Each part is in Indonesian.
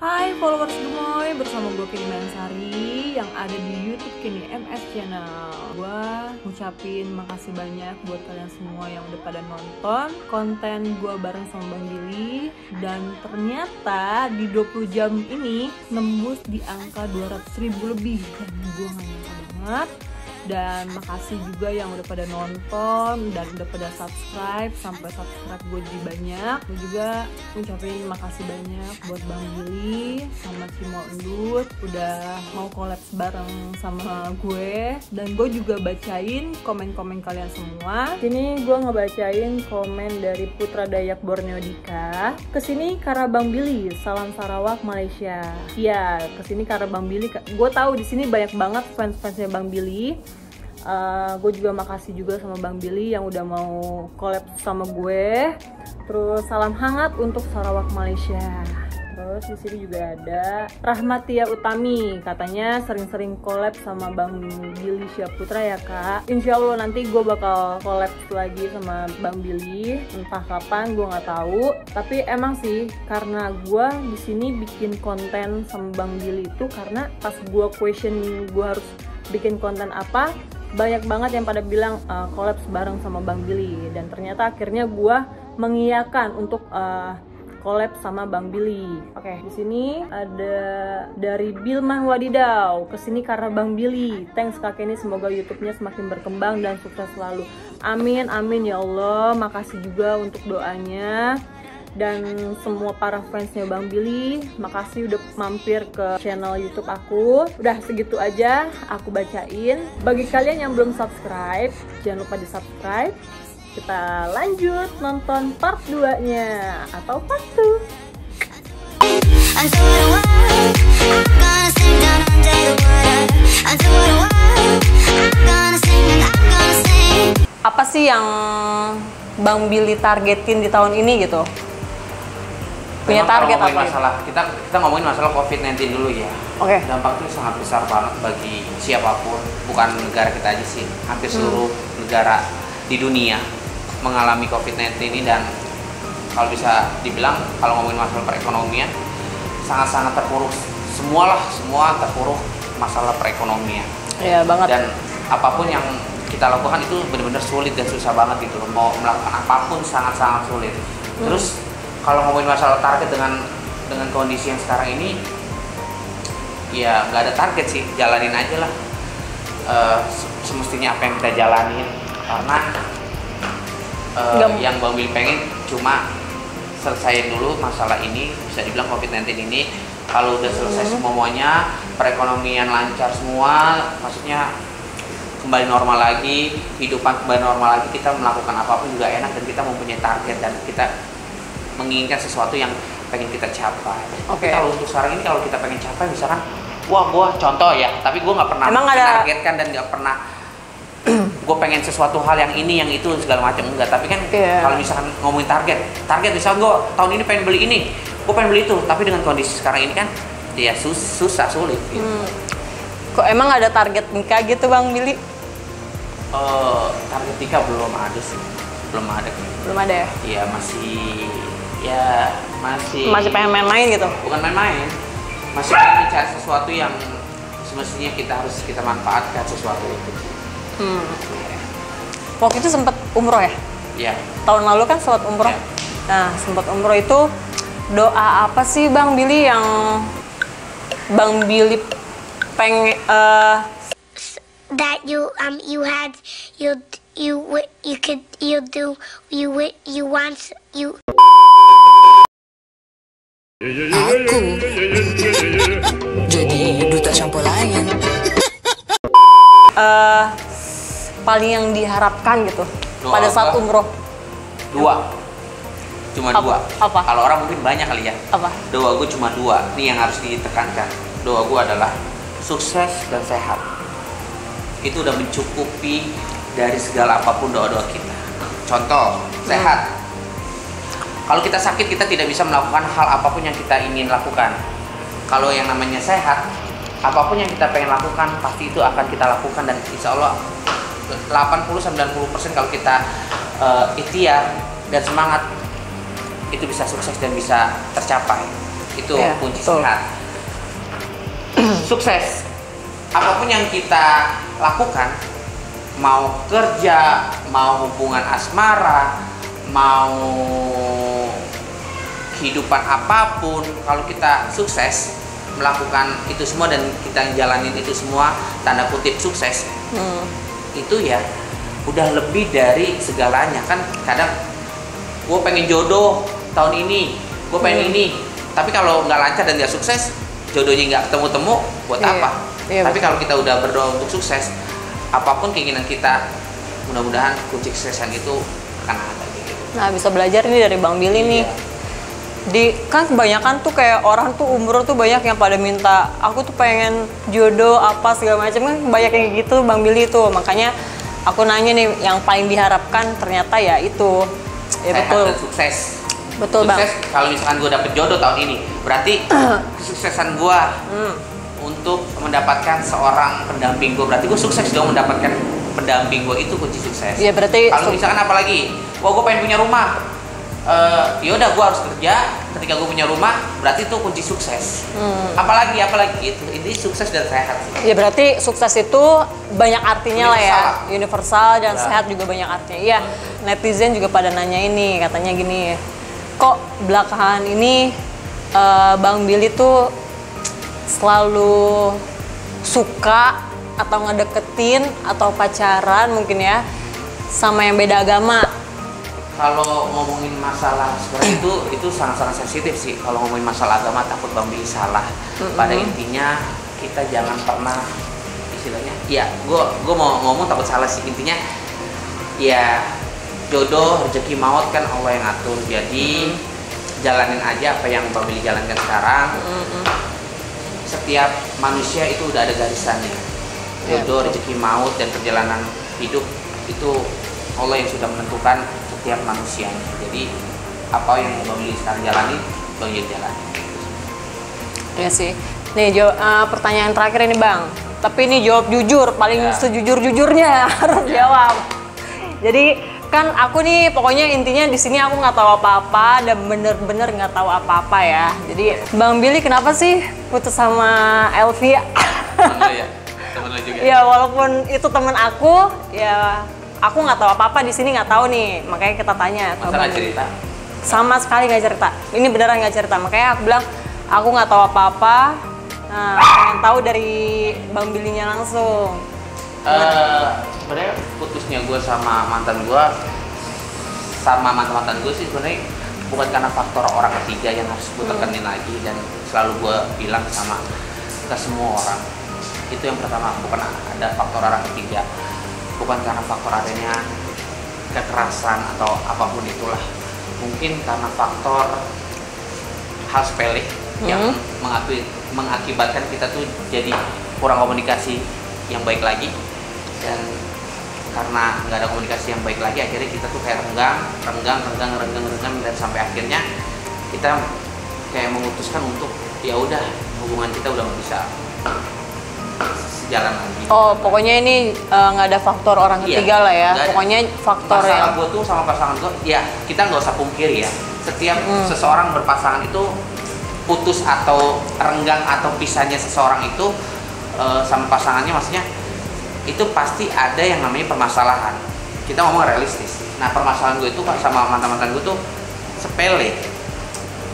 Hai followers Gemoy, bersama gue Kini Mansari yang ada di YouTube Kini MS Channel. Gue ngucapin makasih banyak buat kalian semua yang udah pada nonton konten gue bareng sama Bang Billy. Dan ternyata di 20 jam ini nembus di angka 200.000 lebih. Dan gue gak nyangka banget. Dan makasih juga yang udah pada nonton dan udah pada subscribe, sampai subscribe gue jadi banyak. Gue juga ngucapin makasih banyak buat Bang Billy sama Cimo Endut udah mau collab bareng sama gue. Dan gue juga bacain komen-komen kalian semua. Sini gue ngebacain komen dari Putra Dayak Borneo Dika. Kesini karena Bang Billy, salam Sarawak Malaysia. Iya, kesini karena Bang Billy. Gue tahu di sini banyak banget fans-fansnya Bang Billy. Gue juga makasih juga sama Bang Billy yang udah mau collab sama gue. Terus salam hangat untuk Sarawak Malaysia. Terus di sini juga ada Rahmatia Utami, katanya sering-sering collab sama Bang Billy Syaputra ya kak. Insya Allah nanti gue bakal collab lagi sama Bang Billy, entah kapan gue nggak tahu. Tapi emang sih karena gue di sini bikin konten sama Bang Billy itu karena pas gue question gue harus bikin konten apa, banyak banget yang pada bilang collab bareng sama Bang Billy. Dan ternyata akhirnya gue mengiyakan untuk collab sama Bang Billy. Oke, di sini ada dari Bilman Wadidau. Kesini karena Bang Billy. Thanks Kak Kenny, semoga YouTube-nya semakin berkembang dan sukses selalu. Amin, amin ya Allah. Makasih juga untuk doanya. Dan semua para fansnya Bang Billy, makasih udah mampir ke channel YouTube aku. Udah segitu aja aku bacain. Bagi kalian yang belum subscribe, jangan lupa di subscribe. Kita lanjut nonton part 2 nya atau part 2. Apa sih yang Bang Billy targetin di tahun ini gitu? Punya target apa? Kita ngomongin masalah COVID-19 dulu ya. Oke. Dampak itu sangat besar banget bagi siapapun, bukan negara kita aja sih. Hampir seluruh negara di dunia mengalami COVID-19 ini. Dan kalau bisa dibilang, kalau ngomongin masalah perekonomian, sangat-sangat terpuruk. Semua terpuruk masalah perekonomian. Iya banget. Dan apapun yang kita lakukan itu benar-benar sulit dan susah banget gitu loh. Mau melakukan apapun sangat-sangat sulit. Terus kalau ngomongin masalah target dengan kondisi yang sekarang ini, ya nggak ada target sih, jalanin aja lah. Semestinya apa yang kita jalanin, karena yang Bang Billy pengen cuma selesaiin dulu masalah ini. Bisa dibilang COVID-19 ini kalau udah selesai semuanya, perekonomian lancar semua, maksudnya kembali normal lagi, kehidupan kembali normal lagi, kita melakukan apapun juga enak dan kita mempunyai target dan kita menginginkan sesuatu yang pengen kita capai. Tapi kalau untuk sekarang ini, kalau kita pengen capai misalkan, gue contoh ya, tapi gue nggak pernah menargetkan dan nggak pernah gue pengen sesuatu hal yang ini, yang itu segala macam, enggak. Tapi kan kalau misalkan ngomongin target misalkan gue tahun ini pengen beli ini, gue pengen beli itu, tapi dengan kondisi sekarang ini kan ya susah, sulit gitu. Kok emang ada target nikah gitu Bang Billy? Target nikah belum ada sih, belum ada ya? Iya, masih pengen main-main gitu? Bukan main-main, masih pengen cari sesuatu yang semestinya kita manfaatkan sesuatu itu. Waktu itu sempat umroh ya? Iya. Tahun lalu kan sempat umroh. Ya. Nah, sempat umroh itu doa apa sih Bang Billy yang Bang Billy pengen that you Aku jadi duta shampoo lain. paling yang diharapkan gitu Doa pada saat apa? umroh? Cuma Apa? dua. Apa? Kalau orang mungkin banyak kali ya. Apa? Doa gue cuma dua. Ini yang harus ditekankan. Doa gue adalah sukses dan sehat. Itu udah mencukupi dari segala apapun doa-doa kita. Contoh, sehat. Kalau kita sakit, kita tidak bisa melakukan hal apapun yang kita ingin lakukan. Kalau yang namanya sehat, apapun yang kita pengen lakukan, pasti itu akan kita lakukan. Dan insya Allah 80-90% kalau kita ikhtiar dan semangat, itu bisa sukses dan bisa tercapai. Itu Iya, kunci betul. sehat. Sukses. Apapun yang kita lakukan, mau kerja, mau hubungan asmara, mau kehidupan apapun, kalau kita sukses melakukan itu semua dan kita jalanin itu semua tanda kutip sukses, itu ya udah lebih dari segalanya. Kan kadang gue pengen jodoh tahun ini, gue pengen ini, tapi kalau nggak lancar dan nggak sukses, jodohnya nggak ketemu-temu, buat Iya, apa? iya, Tapi betul. kalau kita udah berdoa untuk sukses, apapun keinginan kita, mudah-mudahan kunci kesuksesan itu akan ada gitu. Nah, bisa belajar nih dari Bang Billy nih. Iya. Kan kebanyakan tuh kayak orang tuh umur tuh banyak yang pada minta, aku tuh pengen jodoh apa segala macam, kan banyak yang gitu Bang Billy tuh. Makanya aku nanya nih, yang paling diharapkan ternyata ya itu. Ya Sehat betul. dan sukses. Betul, Bang. Sukses, kalau misalkan gue dapet jodoh tahun ini, berarti kesuksesan gue untuk mendapatkan seorang pendamping gue, berarti gue sukses dong mendapatkan pendamping gue, itu kunci sukses. Iya, berarti Kalau misalkan apalagi, wah gue pengen punya rumah, yaudah gue harus kerja. Ketika gue punya rumah, berarti itu kunci sukses. Apalagi itu, ini sukses dan sehat sih. ya berarti sukses itu banyak artinya lah ya, universal dan Ya. sehat juga banyak artinya. Iya, netizen juga pada nanya ini, katanya gini, kok belakangan ini Bang Billy tuh selalu suka atau ngedeketin atau pacaran mungkin ya sama yang beda agama. Kalau ngomongin masalah seperti itu sangat-sangat sensitif sih. Kalau ngomongin masalah agama, takut Bang Billy salah. Pada intinya kita jangan pernah istilahnya, ya gue mau ngomong takut salah sih. Intinya ya jodoh, rezeki, maut kan Allah yang atur. Jadi jalanin aja apa yang Bang Billy jalankan sekarang. Setiap manusia itu udah ada garisannya. Jodoh, rezeki, maut, dan perjalanan hidup itu Allah yang sudah menentukan setiap manusianya. Jadi apa yang Bang Billy sekarang jalani, Bang Billy jalani. Iya sih. Nih pertanyaan terakhir ini Bang. Tapi ini jawab jujur, paling Ya. sejujur-jujurnya harus jawab. Jadi kan aku nih pokoknya intinya di sini aku nggak tahu apa-apa dan bener-bener nggak tahu apa-apa ya. Jadi Bang Billy kenapa sih putus sama Elvi? Temen lo ya? Temen lo juga? Ya walaupun itu temen aku, ya aku nggak tahu apa-apa di sini, nggak tahu nih. Makanya kita tanya ke Masalah Bang Billy. cerita? Sama sekali nggak cerita. Ini beneran nggak cerita. Makanya aku bilang aku nggak tahu apa-apa. Nah, pengen tahu dari Bang Billy-nya langsung. Sebenarnya putusnya gue sama mantan gue sih sebenarnya bukan karena faktor orang ketiga yang harus gue tekenin lagi, dan selalu gue bilang sama ke semua orang, itu yang pertama, bukan ada faktor orang ketiga, bukan karena faktor adanya kekerasan atau apapun itulah, mungkin karena faktor hal sepele yang mengakibatkan kita tuh jadi kurang komunikasi yang baik lagi, dan karena nggak ada komunikasi yang baik lagi akhirnya kita tuh kayak renggang, dan sampai akhirnya kita kayak memutuskan untuk ya udah hubungan kita udah nggak bisa sejalan lagi. Oh, pokoknya ini nggak ada faktor orang Iya, ketiga lah ya. nggak ada. Pokoknya faktor Masalah yang gue tuh sama pasangan gue, ya kita nggak usah pungkiri ya, setiap seseorang berpasangan itu putus atau renggang atau pisahnya seseorang itu sama pasangannya, maksudnya itu pasti ada yang namanya permasalahan. Kita ngomong realistis. Nah, permasalahan gue itu sama mantan-mantan gue tuh sepele,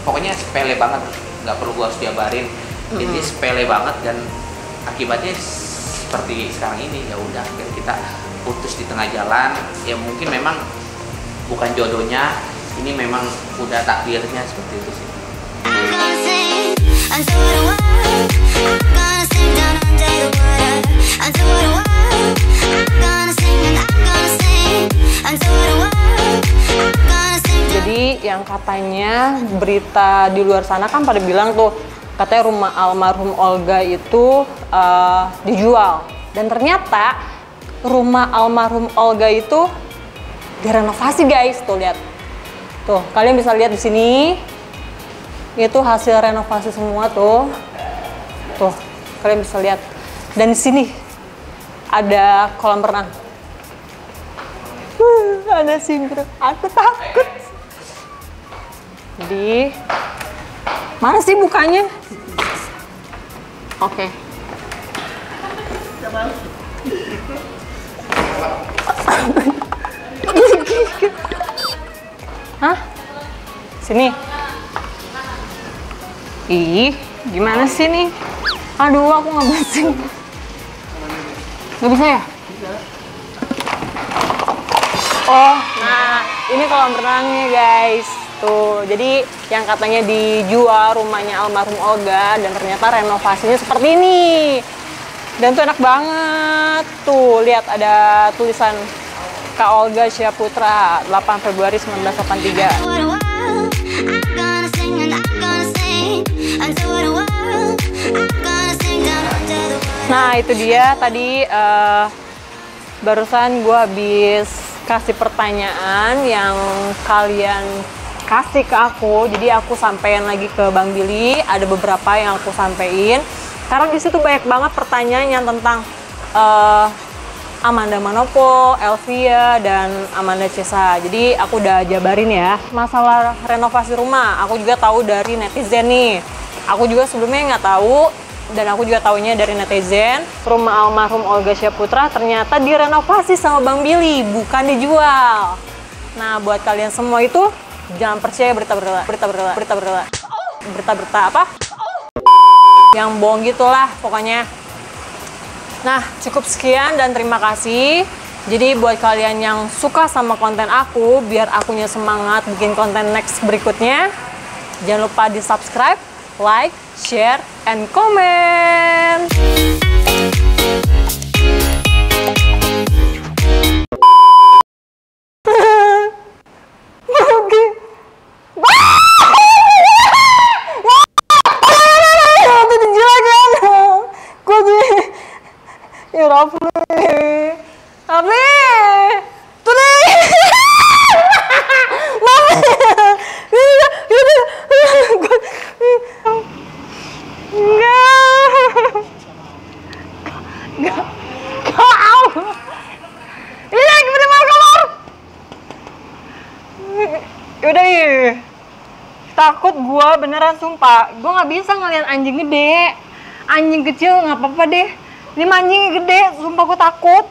pokoknya sepele banget, nggak perlu gue harus diabarin. Ini sepele banget, dan akibatnya seperti sekarang ini. Ya udah, kita putus di tengah jalan. Ya mungkin memang bukan jodohnya, ini memang udah takdirnya seperti itu sih. Jadi yang katanya berita di luar sana kan pada bilang tuh katanya rumah almarhum Olga itu dijual, dan ternyata rumah almarhum Olga itu direnovasi guys. Tuh lihat, tuh kalian bisa lihat di sini itu hasil renovasi semua tuh kalian bisa lihat, dan di sini ada kolam renang. Ada singgro, aku takut. Jadi Mana sih bukanya? Oke. Hah? Sini. Ih, gimana sih nih? Aduh, aku nggak bisa. Nggak bisa ya? Oh, nah ini kolam renangnya guys. Tuh, jadi yang katanya dijual rumahnya almarhum Olga dan ternyata renovasinya seperti ini. Dan tuh enak banget. Tuh, lihat ada tulisan Kak Olga Syaputra 8 Februari 1983. Nah, itu dia tadi barusan gue habis kasih pertanyaan yang kalian kasih ke aku. Jadi aku sampein lagi ke Bang Billy, ada beberapa yang aku sampein. Karena di situ banyak banget pertanyaan yang tentang Amanda Manopo, Elvia, dan Amanda Cesa. Jadi aku udah jabarin ya. Masalah renovasi rumah, aku juga tahu dari netizen nih. Aku juga sebelumnya nggak tahu, dan aku juga taunya dari netizen. Rumah almarhum Olga Syaputra ternyata direnovasi sama Bang Billy, bukan dijual. Nah, buat kalian semua itu, jangan percaya berita-berita apa? Yang bohong gitulah pokoknya. Nah, cukup sekian dan terima kasih. Jadi buat kalian yang suka sama konten aku, biar akunya semangat bikin konten next berikutnya, jangan lupa di subscribe, like, share, and comment. Ya Rafli, Rafli, tuh deh, enggak, kau, ini lagi pada mau keluar, yaudah takut gua beneran sumpah, gua nggak bisa ngeliat anjing gede, anjing kecil nggak apa-apa deh. Ini anjing gede, sumpah gue takut.